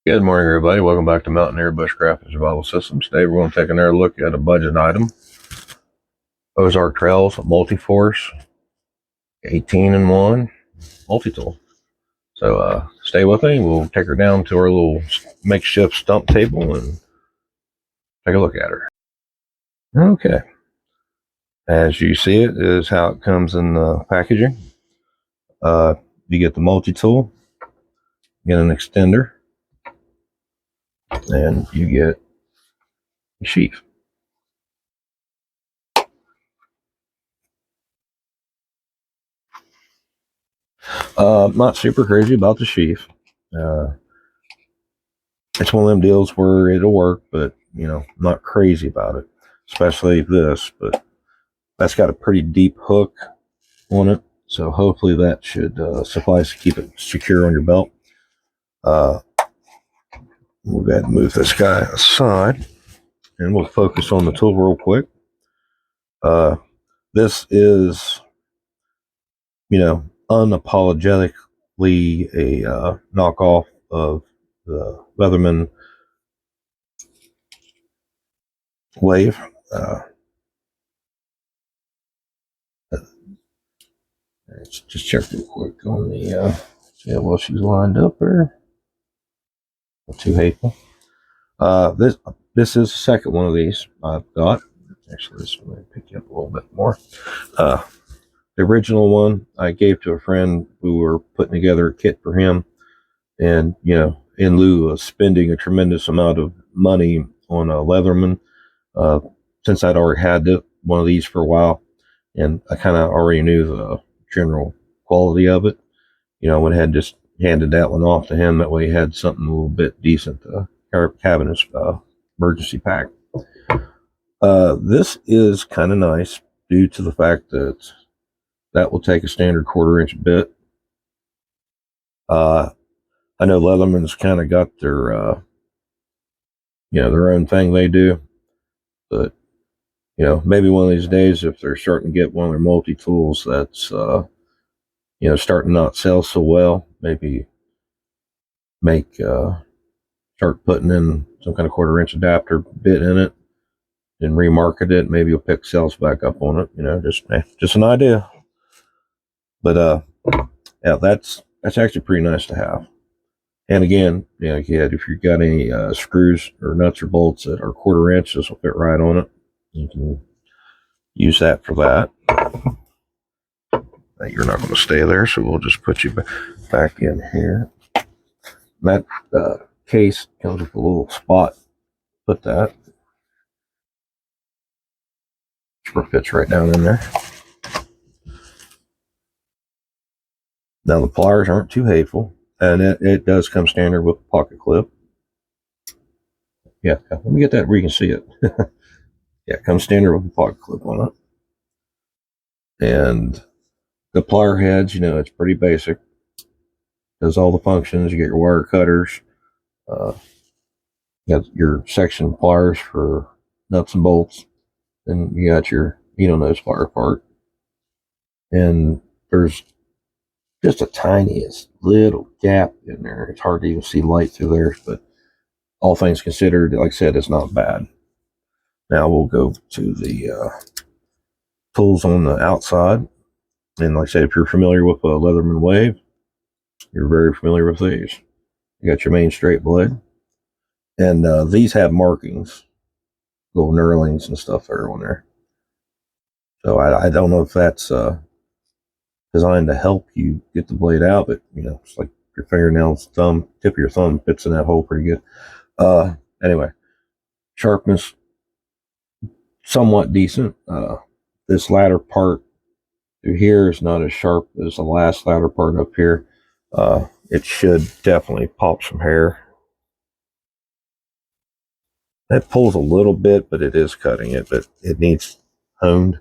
Good morning, everybody. Welcome back to Mountaineer Bushcraft and Survival Systems. Today, we're going to take another look at a budget item. Ozark Trails Multiforce 18-in-1 multi-tool. So stay with me. We'll take her down to our little makeshift stump table and take a look at her. Okay. As you see, it is how it comes in the packaging. You get the multi-tool, get an extender, and you get a sheath. Not super crazy about the sheath. It's one of them deals where it'll work, but not crazy about it. Especially this, but that's got a pretty deep hook on it, so hopefully that should suffice to keep it secure on your belt. We'll go ahead and move this guy aside, and we'll focus on the tool real quick. This is, unapologetically a knockoff of the Leatherman Wave. Let's just check real quick on the see how well she's lined up there. Not too hateful. This is the second one of these I've got. Actually, this one might pick you up a little bit more. The original one I gave to a friend who were putting together a kit for him, and in lieu of spending a tremendous amount of money on a Leatherman, since I'd already had one of these for a while, and I kind of already knew the general quality of it, I went ahead and just handed that one off to him. That way he had something a little bit decent to have in his emergency pack. This is kind of nice due to the fact that will take a standard 1/4-inch bit. I know Leatherman's kind of got their their own thing they do, but maybe one of these days, if they're starting to get one of their multi-tools that's starting to not sell so well, maybe start putting in some kind of 1/4-inch adapter bit in it and remarket it. Maybe you'll pick sales back up on it. Just an idea. But yeah, that's actually pretty nice to have. And again, if you've got any screws or nuts or bolts that are 1/4-inch, this will fit right on it. You can use that for that. You're not going to stay there, so we'll just put you back in here. That case comes with a little spot. Put that. It fits right down in there. Now the pliers aren't too hateful, and it does come standard with a pocket clip. Yeah, let me get that where you can see it. Yeah, it comes standard with a pocket clip on it. And the plier heads, it's pretty basic. Does all the functions. You get your wire cutters. You got your section pliers for nuts and bolts. Then you got your needle nose plier part. And there's just a tiniest little gap in there. It's hard to even see light through there, but all things considered, like I said, it's not bad. Now we'll go to the tools on the outside. And like I said, if you're familiar with a Leatherman Wave, you're very familiar with these. You got your main straight blade. And these have markings, little knurlings and stuff there on there. So I don't know if that's designed to help you get the blade out, but it's like your fingernails, tip of your thumb fits in that hole pretty good. Anyway, sharpness somewhat decent. This latter part through here is not as sharp as the last latter part up here. It should definitely pop some hair. That pulls a little bit, but it is cutting it, but it needs honed.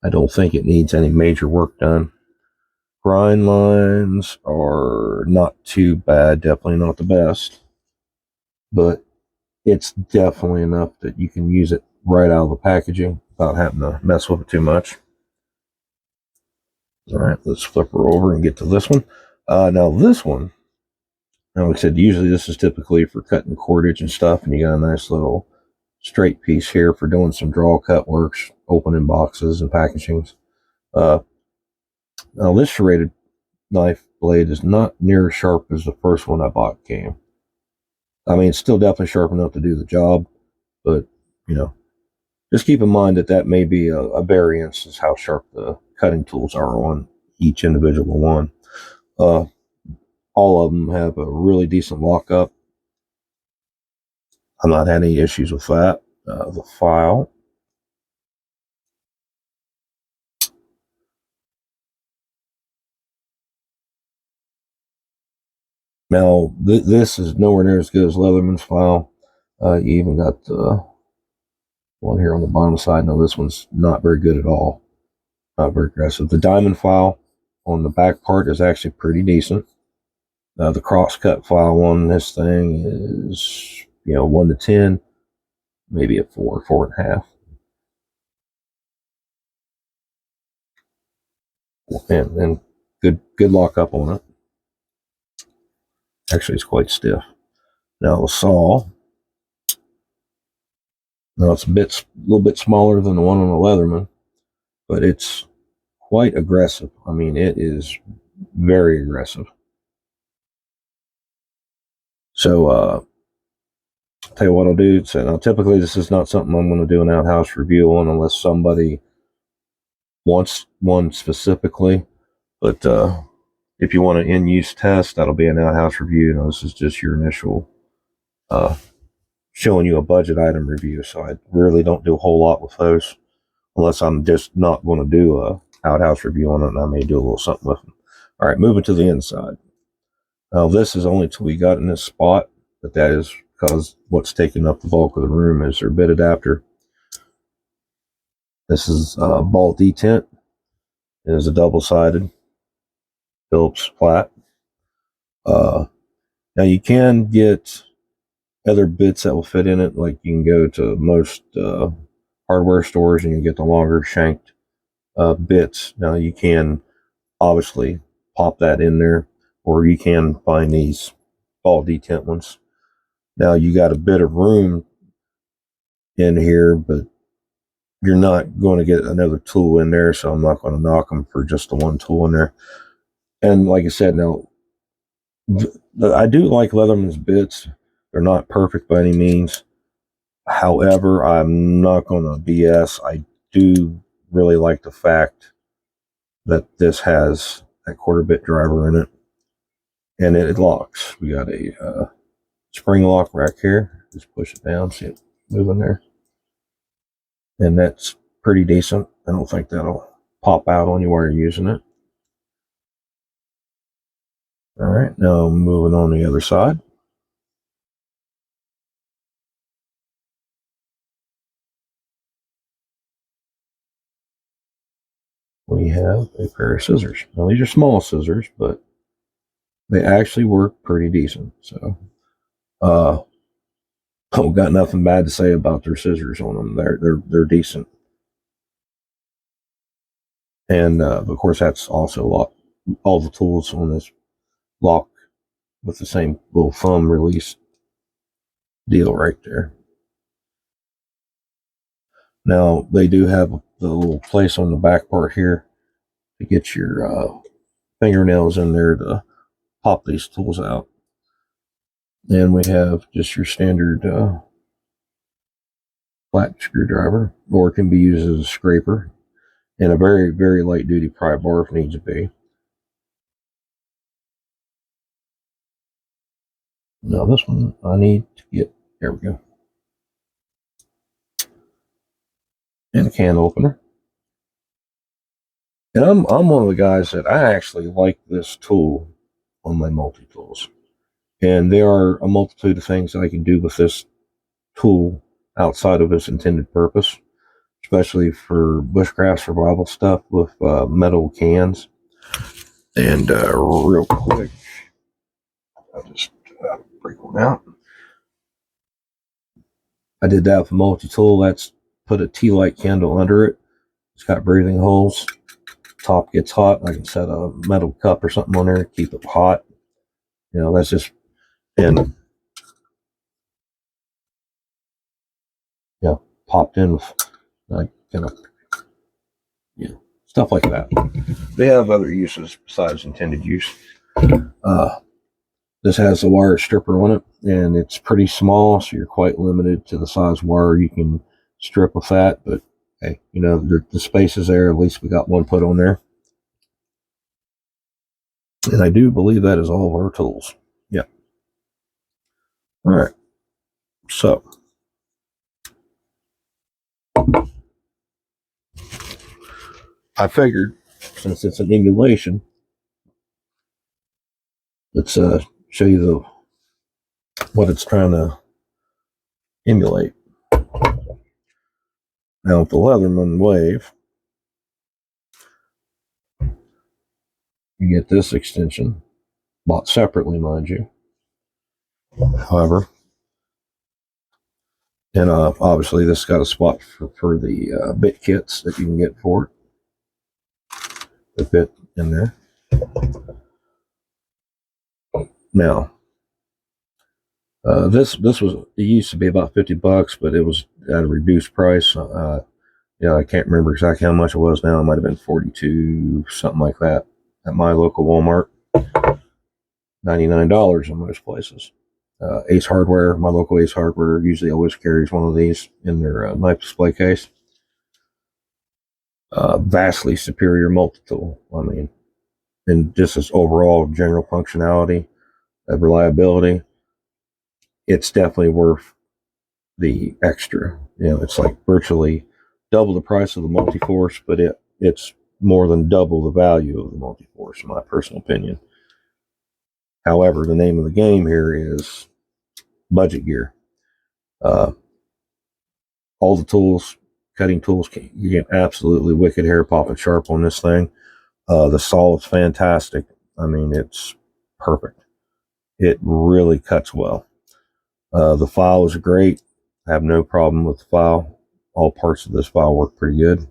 I don't think it needs any major work done. Grind lines are not too bad, definitely not the best, but it's definitely enough that you can use it right out of the packaging without having to mess with it too much. All right, let's flip her over and get to this one. Now this one Now, like I said, usually this is typically for cutting cordage and stuff, and you got a nice little straight piece here for doing some draw cut works, opening boxes and packagings. Now this serrated knife blade is not near as sharp as the first one I bought came. I mean, it's still definitely sharp enough to do the job, but you know, just keep in mind that that may be a variance as how sharp the cutting tools are on each individual one. All of them have a really decent lockup. I've not had any issues with that. The file. Now, this is nowhere near as good as Leatherman's file. You even got the one here on the bottom side. No, this one's not very good at all. Not very aggressive. The diamond file on the back part is actually pretty decent. The crosscut file on this thing is, 1 to 10, maybe a 4, 4.5. And good lockup on it. Actually, it's quite stiff. Now the saw. Now it's a little bit smaller than the one on the Leatherman, but it's quite aggressive. I mean, it is very aggressive. So, tell you what I'll do. So now, typically, this is not something I'm going to do an outhouse review on unless somebody wants one specifically. But if you want an in-use test, that'll be an outhouse review. This is just your initial showing you a budget item review. So I really don't do a whole lot with those unless I'm just not going to do a outhouse review on it, and I may do a little something with them. All right, moving to the inside. Now, this is only till we got in this spot, but that is because what's taking up the bulk of the room is their bit adapter. This is ball detent. It is a double-sided Phillips flat. Now, you can get other bits that will fit in it, like you can go to most hardware stores and you get the longer shanked bits. Now, you can obviously pop that in there, or you can find these ball detent ones. Now, you got a bit of room in here, but you're not going to get another tool in there, so I'm not going to knock them for just the one tool in there. And like I said, now, I do like Leatherman's bits. They're not perfect by any means. However, I'm not going to BS. I do really like the fact that this has that quarter bit driver in it, and it locks. We got a spring lock rack here. Just push it down, see it moving there. And that's pretty decent. I don't think that'll pop out on you while you're using it. All right, now moving on the other side. We have a pair of scissors. Now, these are small scissors, but they actually work pretty decent. So, I've got nothing bad to say about their scissors on them. They're decent. And of course, that's also all the tools on this lock with the same little thumb release deal right there. Now, they do have the little place on the back part here to get your fingernails in there to pop these tools out. And we have just your standard flat screwdriver, or it can be used as a scraper, and a very, very light duty pry bar if needs to be. Now this one I need to get, there we go. And a can opener. And I'm one of the guys that I actually like this tool on my multi-tools. And there are a multitude of things that I can do with this tool outside of its intended purpose, especially for bushcraft survival stuff with metal cans. And real quick, I'll just break one out. I did that with a multi-tool. That's put a tea light candle under it. It's got breathing holes. Top gets hot. I can set a metal cup or something on there to keep it hot. That's just and popped in with like kind of stuff like that. They have other uses besides intended use. This has a wire stripper on it, and it's pretty small, so you're quite limited to the size wire you can strip with that. But hey, the space is there. At least we got one put on there. And I do believe that is all of our tools. Yeah. All right. So I figured, since it's an emulation, let's show you what it's trying to emulate. Now with the Leatherman Wave, you get this extension, bought separately, mind you. However, and obviously this got a spot for the bit kits that you can get for it. The bit in there. Now, this was, it used to be about $50, but it was at a reduced price. I can't remember exactly how much it was now. It might have been 42, something like that, at my local Walmart. $99 in most places. Ace Hardware, my local Ace Hardware, usually always carries one of these in their knife display case. Vastly superior multi-tool. I mean, and just as overall general functionality, reliability, it's definitely worth the extra. It's like virtually double the price of the Multiforce, but it's more than double the value of the Multiforce, in my personal opinion. However, the name of the game here is budget gear. All the tools, cutting tools, you get absolutely wicked hair popping sharp on this thing. The saw is fantastic. I mean, it's perfect. It really cuts well. The file is great. I have no problem with the file. All parts of this file work pretty good.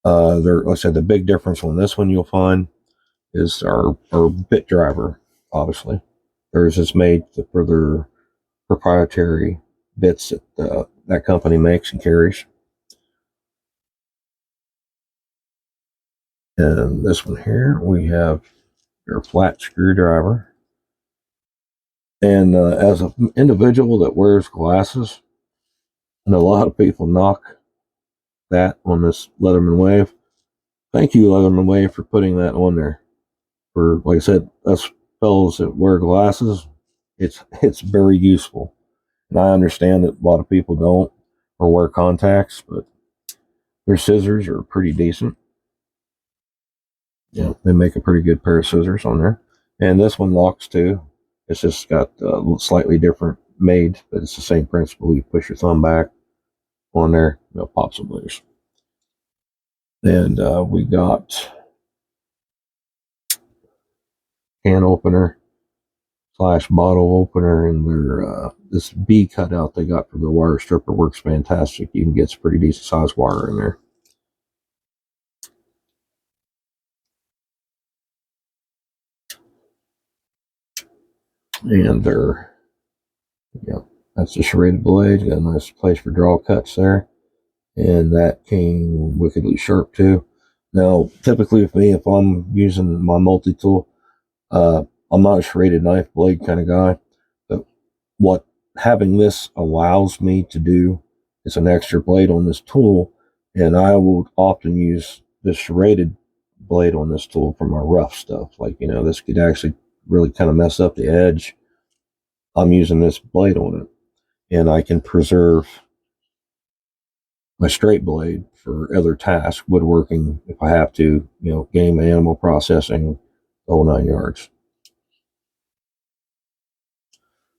Like I said, the big difference on this one you'll find is our bit driver, obviously. Theirs is made for their proprietary bits that that company makes and carries. And this one here, we have your flat screwdriver. And as an individual that wears glasses, and a lot of people knock that on this Leatherman Wave, thank you, Leatherman Wave, for putting that on there. For, like I said, us fellows that wear glasses, it's very useful. And I understand that a lot of people don't or wear contacts, but their scissors are pretty decent. Yeah, they make a pretty good pair of scissors on there. And this one locks too. It's just got a slightly different made, but it's the same principle. You push your thumb back on there, it pops and loose. And we got can opener / bottle opener, and their this B cutout they got for the wire stripper works fantastic. You can get some pretty decent size wire in there. And they're, that's the serrated blade. Got a nice place for draw cuts there. And that came wickedly sharp too. Now, typically with me, if I'm using my multi-tool, I'm not a serrated knife blade kind of guy, but what having this allows me to do is an extra blade on this tool, and I will often use this serrated blade on this tool for my rough stuff. Like, this could actually really kind of mess up the edge. I'm using this blade on it, and I can preserve my straight blade for other tasks, woodworking if I have to, game animal processing, the whole 9 yards.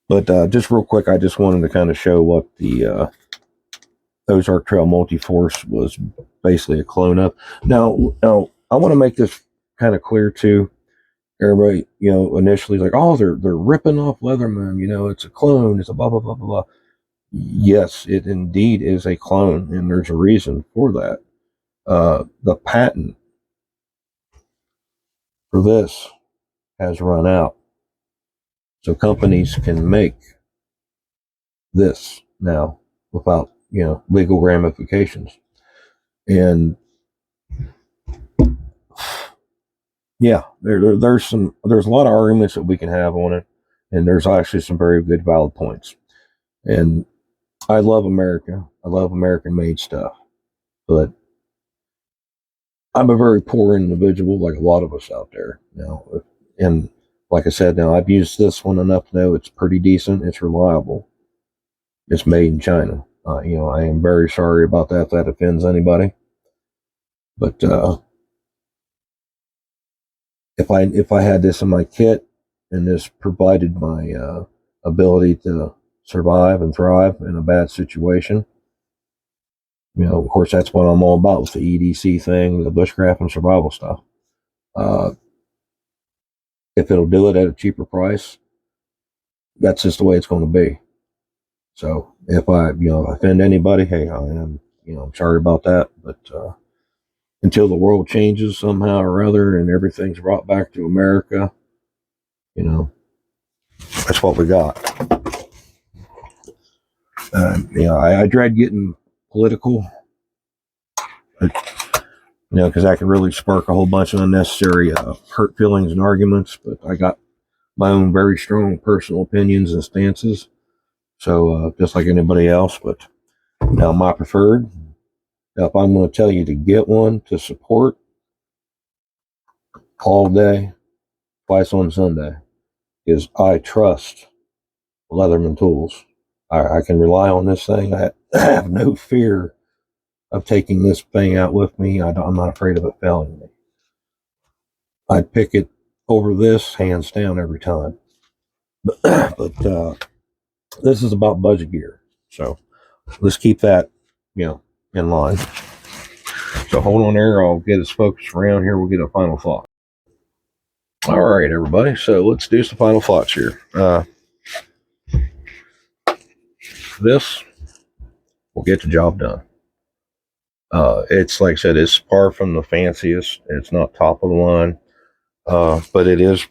But just real quick, I just wanted to kind of show what the Ozark Trail Multiforce was basically a clone of. Now I want to make this kind of clear too. Everybody, initially like, oh, they're ripping off Leatherman. It's a clone. It's a blah blah blah blah blah. Yes, it indeed is a clone, and there's a reason for that. The patent for this has run out. So companies can make this now without, legal ramifications. And yeah, there's a lot of arguments that we can have on it, and there's actually some very good valid points. And I love America. I love American made stuff, but I'm a very poor individual, like a lot of us out there now. And like I said, now I've used this one enough to know it's pretty decent. It's reliable. It's made in China. I am very sorry about that if that offends anybody. But if I had this in my kit and this provided my ability to survive and thrive in a bad situation, of course, that's what I'm all about with the EDC thing, the bushcraft and survival stuff. If it'll do it at a cheaper price, that's just the way it's going to be. So if I offend anybody, hey, I am, I'm sorry about that. But until the world changes somehow or other and everything's brought back to America, that's what we got. I dread getting political, because that can really spark a whole bunch of unnecessary hurt feelings and arguments. But I got my own very strong personal opinions and stances. So just like anybody else, but now my preferred, if I'm going to tell you to get one to support all day, twice on Sunday, is I trust Leatherman tools. I can rely on this thing. I have no fear of taking this thing out with me. I'm not afraid of it failing me. I'd pick it over this hands down every time. But this is about budget gear. So let's keep that, in line. So hold on there. I'll get us focused around here. We'll get a final thought. All right, everybody. So let's do some final thoughts here. This will get the job done. It's like I said, it's far from the fanciest. It's not top of the line, but it is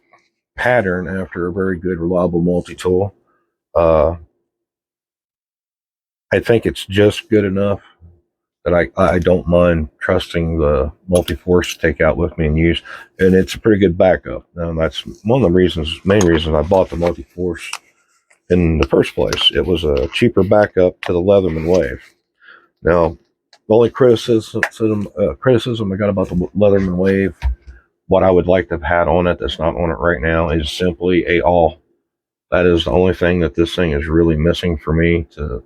patterned after a very good, reliable multi-tool. I think it's just good enough that I don't mind trusting the Multiforce to take out with me and use, and it's a pretty good backup. That's one of the main reasons I bought the Multiforce in the first place. It was a cheaper backup to the Leatherman Wave. Now, the only criticism I got about the Leatherman Wave, what I would like to have had on it that's not on it right now, is simply a awl. That is the only thing that this thing is really missing for me to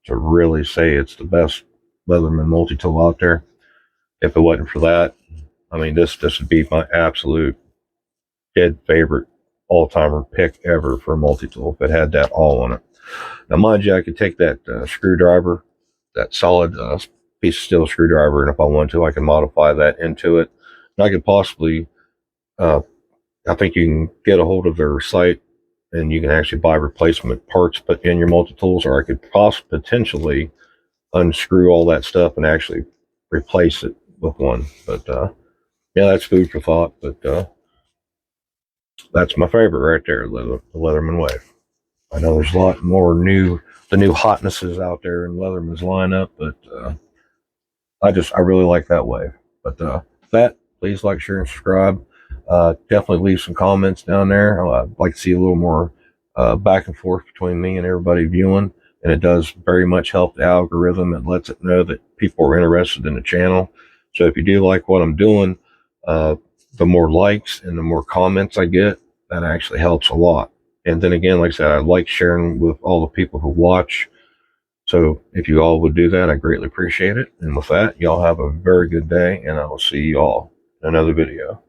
really say it's the best Leatherman multi-tool out there. If it wasn't for that, I mean, this would be my absolute dead favorite all-timer pick ever for a multi-tool if it had that all on it. Now, mind you, I could take that screwdriver, that solid piece of steel screwdriver, and if I want to, I can modify that into it. And I could possibly, I think you can get a hold of their site and you can actually buy replacement parts put in your multi-tools, or I could potentially unscrew all that stuff and actually replace it with one. But yeah, that's food for thought. But that's my favorite right there, the Leatherman Wave. I know there's a lot more the new hotnesses out there in Leatherman's lineup, but I really like that Wave. But that, please like, share, and subscribe. Definitely leave some comments down there. I'd like to see a little more back and forth between me and everybody viewing. And it does very much help the algorithm. It lets it know that people are interested in the channel. So if you do like what I'm doing, the more likes and the more comments I get, that actually helps a lot. And then again, like I said, I like sharing with all the people who watch. So if you all would do that, I greatly appreciate it. And with that, y'all have a very good day, and I will see you all in another video.